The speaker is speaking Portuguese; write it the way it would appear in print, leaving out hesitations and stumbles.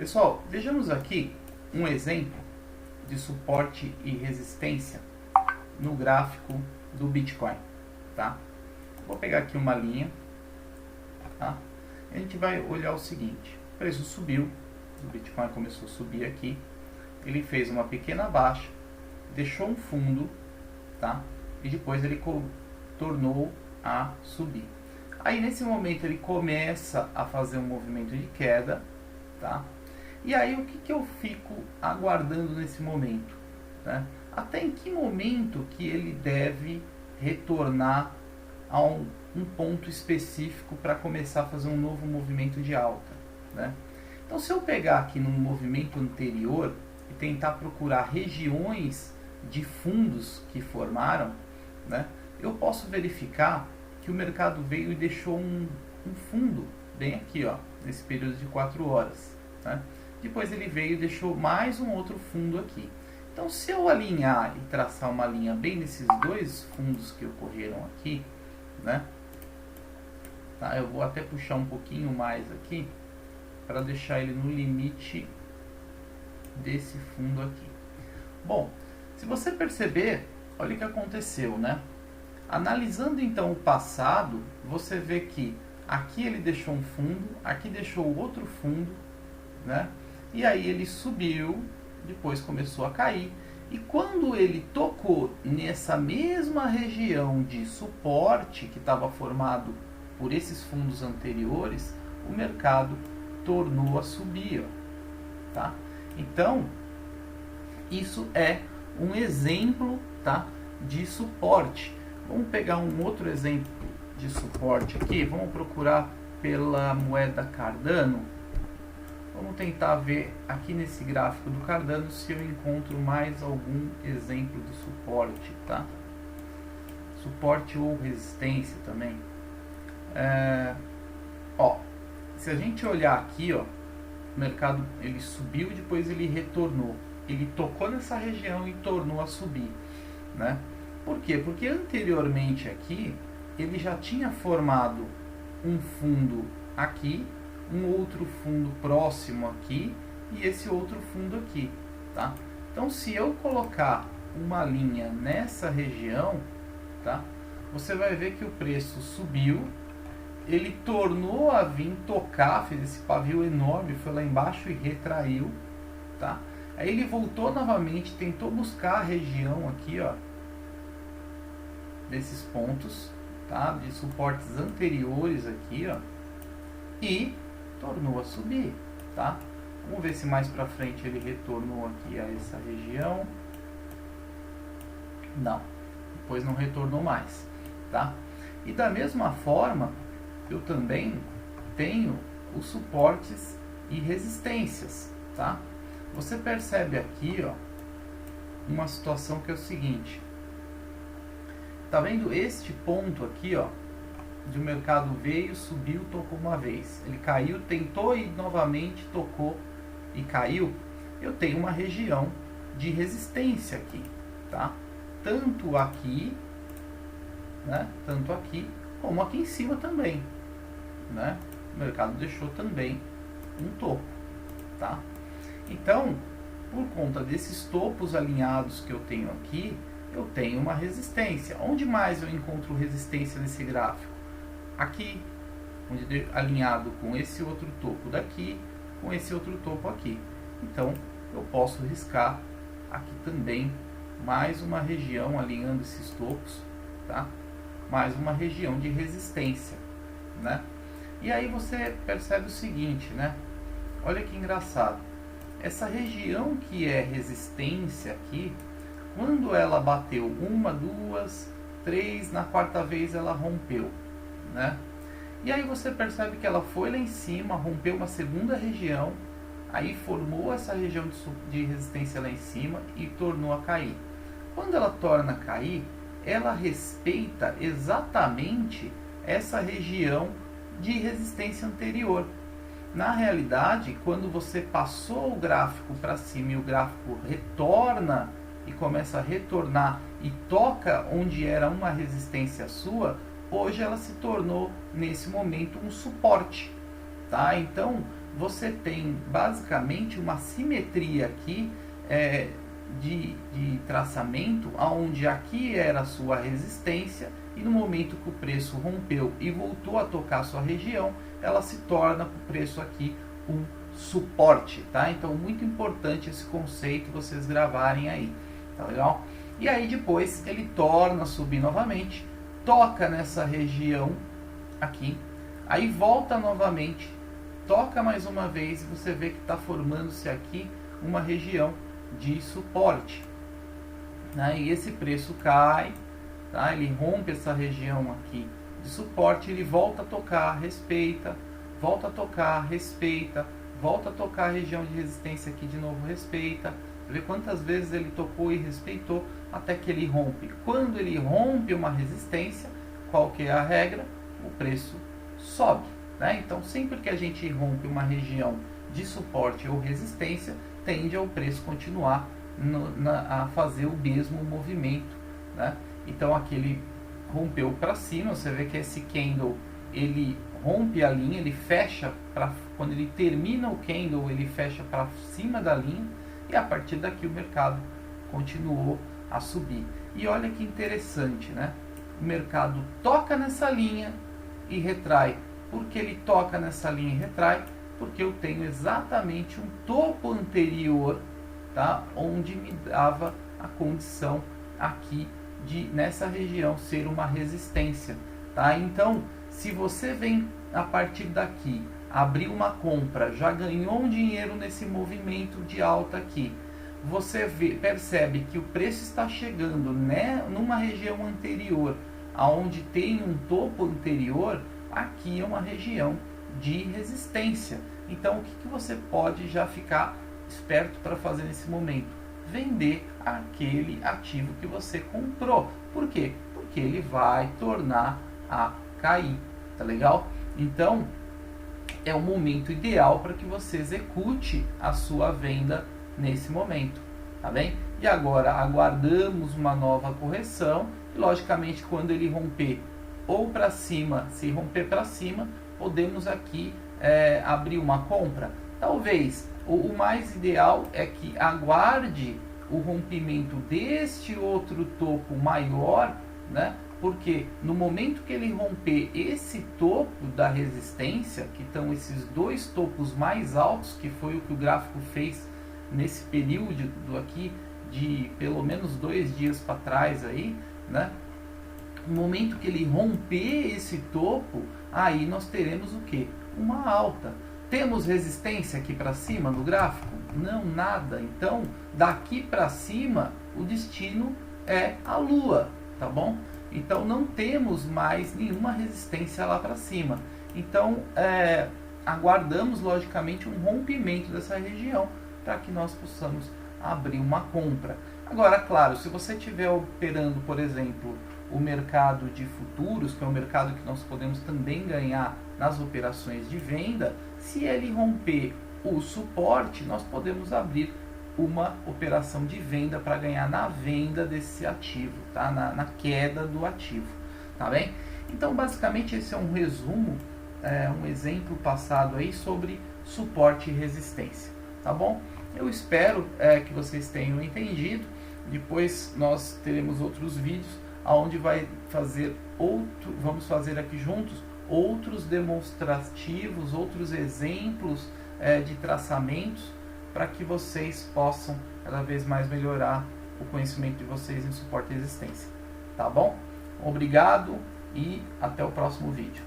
Pessoal, vejamos aqui um exemplo de suporte e resistência no gráfico do Bitcoin, tá? Vou pegar aqui uma linha, tá? A gente vai olhar o seguinte: o preço subiu, o Bitcoin começou a subir aqui, ele fez uma pequena baixa, deixou um fundo, tá? E depois ele tornou a subir. Aí nesse momento ele começa a fazer um movimento de queda, tá? E aí o que eu fico aguardando nesse momento, né? Até em que momento que ele deve retornar a um ponto específico para começar a fazer um novo movimento de alta, né? Então se eu pegar aqui no movimento anterior e tentar procurar regiões de fundos que formaram, né, eu posso verificar que o mercado veio e deixou um fundo bem aqui, ó, nesse período de 4 horas, né? Depois ele veio e deixou mais um outro fundo aqui. Então se eu alinhar e traçar uma linha bem nesses dois fundos que ocorreram aqui, né, tá, eu vou até puxar um pouquinho mais aqui para deixar ele no limite desse fundo aqui. Bom, se você perceber, olha o que aconteceu, né? Analisando então o passado, você vê que aqui ele deixou um fundo, aqui deixou outro fundo, né? E aí ele subiu, depois começou a cair. E quando ele tocou nessa mesma região de suporte que estava formado por esses fundos anteriores, o mercado tornou a subir, ó, tá? Então, isso é um exemplo, tá, de suporte. Vamos pegar um outro exemplo de suporte aqui. Vamos procurar pela moeda Cardano. Vamos tentar ver aqui nesse gráfico do Cardano se eu encontro mais algum exemplo de suporte, tá? Suporte ou resistência também. Ó, se a gente olhar aqui, ó, o mercado ele subiu, depois ele retornou. Ele tocou nessa região e tornou a subir, né? Por quê? Porque anteriormente aqui ele já tinha formado um fundo aqui, um outro fundo próximo aqui e esse outro fundo aqui, tá? Então se eu colocar uma linha nessa região, tá, você vai ver que o preço subiu, ele tornou a vir tocar, fez esse pavio enorme, foi lá embaixo e retraiu, tá? Aí ele voltou novamente, tentou buscar a região aqui, ó, desses pontos, tá, de suportes anteriores aqui, ó, e tornou a subir, tá? Vamos ver se mais para frente ele retornou aqui a essa região. Não, depois não retornou mais, tá? E da mesma forma, eu também tenho os suportes e resistências, tá? Você percebe aqui, ó, uma situação que é o seguinte. Tá vendo este ponto aqui, ó, de o mercado veio, subiu, tocou uma vez, ele caiu, tentou ir novamente, tocou e caiu. Eu tenho uma região de resistência aqui, tá? Tanto aqui, né, tanto aqui como aqui em cima também, né? O mercado deixou também um topo, tá? Então, por conta desses topos alinhados que eu tenho aqui, eu tenho uma resistência. Onde mais eu encontro resistência nesse gráfico? Aqui, onde alinhado com esse outro topo daqui, com esse outro topo aqui. Então, eu posso riscar aqui também mais uma região alinhando esses topos, tá? Mais uma região de resistência, né? E aí você percebe o seguinte, né? Olha que engraçado. Essa região que é resistência aqui, quando ela bateu uma, duas, três, na quarta vez ela rompeu, né? E aí você percebe que ela foi lá em cima, rompeu uma segunda região, aí formou essa região de resistência lá em cima e tornou a cair. Quando ela torna a cair, ela respeita exatamente essa região de resistência anterior. Na realidade, quando você passou o gráfico para cima e o gráfico retorna e começa a retornar e toca onde era uma resistência sua, hoje ela se tornou nesse momento um suporte, tá? Então você tem basicamente uma simetria aqui de traçamento, onde aqui era a sua resistência e no momento que o preço rompeu e voltou a tocar a sua região, ela se torna para o preço aqui um suporte, tá? Então, muito importante esse conceito vocês gravarem aí, tá legal? E aí depois ele torna a subir novamente, toca nessa região aqui, aí volta novamente, toca mais uma vez e você vê que está formando-se aqui uma região de suporte, né? E esse preço cai, tá? Ele rompe essa região aqui de suporte, ele volta a tocar, respeita, volta a tocar, respeita, volta a tocar a região de resistência aqui de novo, respeita. Vê quantas vezes ele tocou e respeitou até que ele rompe. Quando ele rompe uma resistência, qual que é a regra? O preço sobe, né? Então, sempre que a gente rompe uma região de suporte ou resistência, tende ao preço continuar a fazer o mesmo movimento, né? Então, aqui ele rompeu para cima, você vê que esse candle, ele rompe a linha, ele fecha, quando ele termina o candle, ele fecha para cima da linha, e a partir daqui o mercado continuou a subir. E olha que interessante, né? O mercado toca nessa linha e retrai. Por que ele toca nessa linha e retrai? Porque eu tenho exatamente um topo anterior, tá? Onde me dava a condição aqui de, nessa região, ser uma resistência, tá? Então, se você vem a partir daqui, abrir uma compra, já ganhou um dinheiro nesse movimento de alta aqui, você percebe que o preço está chegando, né, numa região anterior, aonde tem um topo anterior, aqui é uma região de resistência. Então, o que você pode já ficar esperto para fazer nesse momento? Vender aquele ativo que você comprou. Por quê? Porque ele vai tornar a cair, tá legal? Então, é o momento ideal para que você execute a sua venda nesse momento, tá bem? E agora aguardamos uma nova correção e, logicamente, quando ele romper ou para cima, se romper para cima, podemos aqui abrir uma compra. Talvez o mais ideal é que aguarde o rompimento deste outro topo maior, né? Porque no momento que ele romper esse topo da resistência, que estão esses dois topos mais altos, que foi o que o gráfico fez nesse período aqui de pelo menos 2 dias para trás aí, né? No momento que ele romper esse topo, aí nós teremos o que? Uma alta. Temos resistência aqui para cima no gráfico? Não, nada. Então, daqui para cima, o destino é a Lua, tá bom? Então, não temos mais nenhuma resistência lá para cima. Então, aguardamos, logicamente, um rompimento dessa região para que nós possamos abrir uma compra. Agora, claro, se você estiver operando, por exemplo, o mercado de futuros, que é um mercado que nós podemos também ganhar nas operações de venda, se ele romper o suporte, nós podemos abrir uma operação de venda para ganhar na venda desse ativo, tá? Na queda do ativo, tá bem? Então, basicamente, esse é um resumo, um exemplo passado aí sobre suporte e resistência, tá bom? Eu espero que vocês tenham entendido. Depois nós teremos outros vídeos onde vamos fazer aqui juntos outros demonstrativos, outros exemplos de traçamentos, para que vocês possam cada vez mais melhorar o conhecimento de vocês em suporte e resistência. Tá bom? Obrigado e até o próximo vídeo.